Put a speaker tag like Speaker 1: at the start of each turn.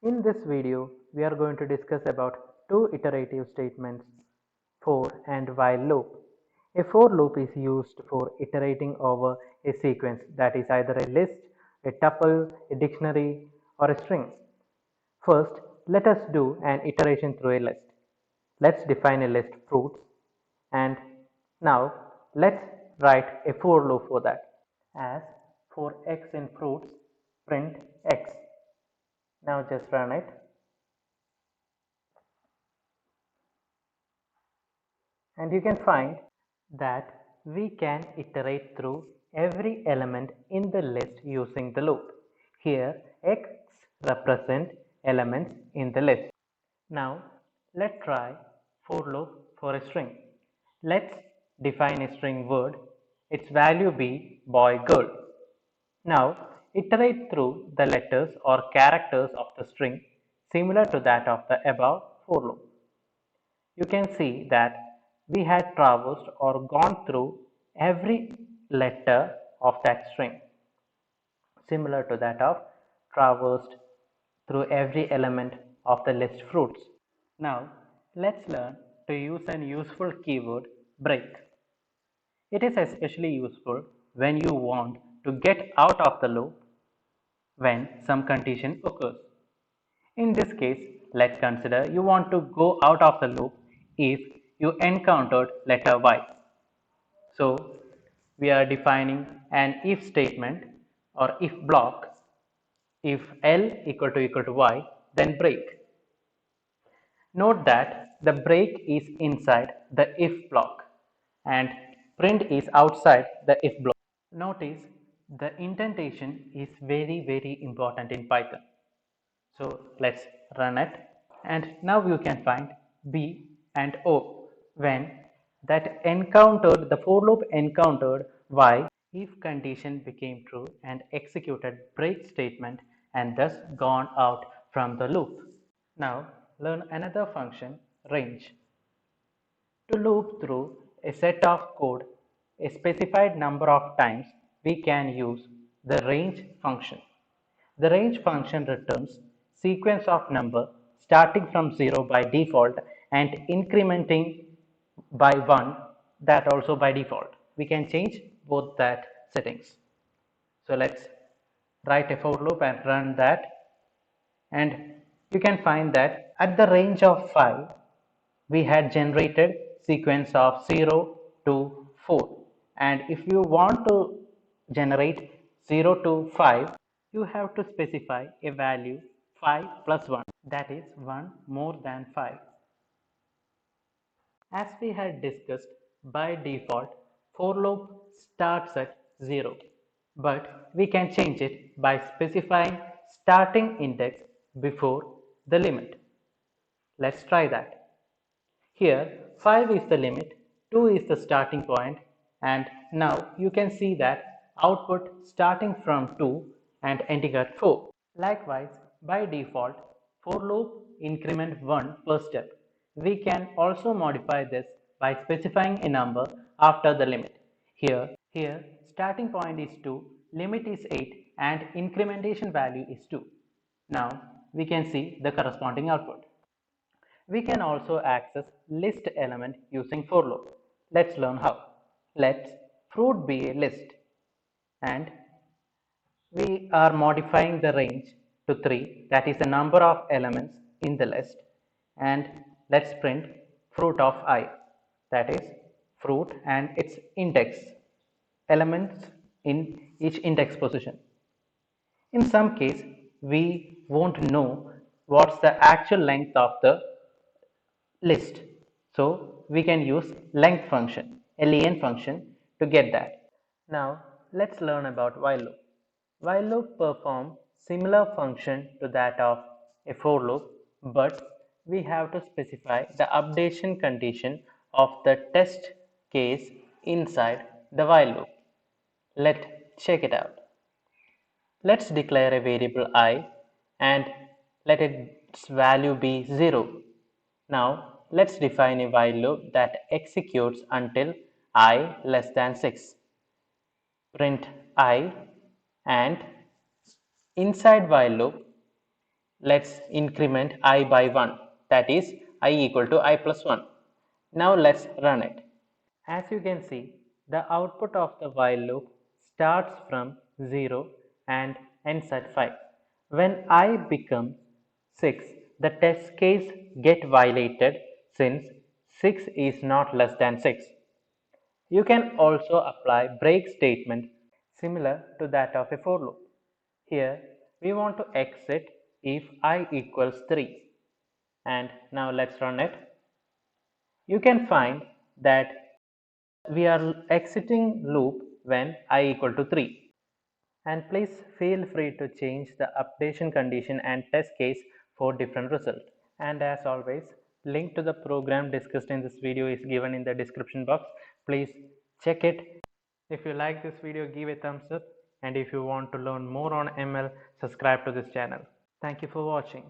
Speaker 1: In this video, we are going to discuss about two iterative statements, for and while loop. A for loop is used for iterating over a sequence that is either a list, a tuple, a dictionary, or a string. First, let us do an iteration through a list. Let's define a list fruits, and now let's write a for loop for that. As for x in fruits, print x. Now just run it. And you can find that we can iterate through every element in the list using the loop. Here x represent elements in the list. Now let's try for loop for a string. Let's define a string word. Its value be boy girl. Now iterate through the letters or characters of the string similar to that of the above for loop. You can see that we had traversed or gone through every letter of that string, similar to that of traversed through every element of the list fruits. Now, let's learn to use an useful keyword break. It is especially useful when you want to get out of the loop when some condition occurs. In this case, let's consider you want to go out of the loop if you encountered letter Y. So, we are defining an if statement or if block. If L equal to Y, then break. Note that the break is inside the if block and print is outside the if block. Notice the indentation is very important in Python. So let's run it, and now you can find B and O when that encountered the for loop encountered Y if condition became true and executed break statement and thus gone out from the loop. Now learn another function range. To loop through a set of code a specified number of times, we can use the range function. The range function returns sequence of number starting from 0 by default and incrementing by 1, that also by default. We can change both that settings. So let's write a for loop and run that, and you can find that at the range of 5 we had generated sequence of 0 to 4, and if you want to generate 0 to 5 you have to specify a value 5 plus 1, that is 1 more than 5. As we had discussed, by default for loop starts at 0, but we can change it by specifying starting index before the limit. Let's try that. Here 5 is the limit, 2 is the starting point, and now you can see that output starting from 2 and ending at 4. Likewise, by default, for loop increment 1 per step. We can also modify this by specifying a number after the limit. Here starting point is 2, limit is 8, and incrementation value is 2. Now we can see the corresponding output. We can also access list element using for loop. Let's learn how. Let fruit be a list, and we are modifying the range to 3, that is the number of elements in the list, and let's print fruit of I, that is fruit and its index, elements in each index position. In some case we won't know what's the actual length of the list. So we can use length function, len function, to get that. Now let's learn about while loop. While loop perform similar function to that of a for loop, but we have to specify the updation condition of the test case inside the while loop. Let's check it out. Let's declare a variable I and let its value be 0. Now let's define a while loop that executes until I less than 6. Print I, and inside while loop Let's increment I by 1, that is I equal to I plus 1. Now let's run it. As you can see, the output of the while loop starts from 0 and ends at 5. When I becomes 6, the test case get violated since 6 is not less than 6. You can also apply break statement similar to that of a for loop. Here we want to exit if I equals 3, and now let's run it. You can find that we are exiting loop when I equal to 3. And please feel free to change the updation condition and test case for different result. And as always, link to the program discussed in this video is given in the description box. Please check it. If you like this video, give a thumbs up, and if you want to learn more on ML, subscribe to this channel. Thank you for watching.